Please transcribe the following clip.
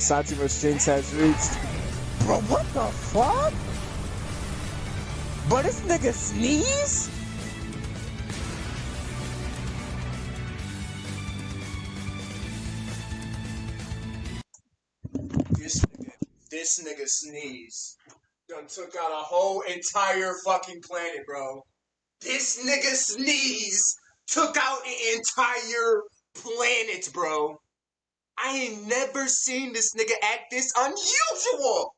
Saitama strings has reached. Bro, what the fuck? Bro, this nigga sneeze? This nigga sneeze done took out a whole entire fucking planet, bro. This nigga sneeze took out an entire planet, bro. I ain't never seen this nigga act this unusual.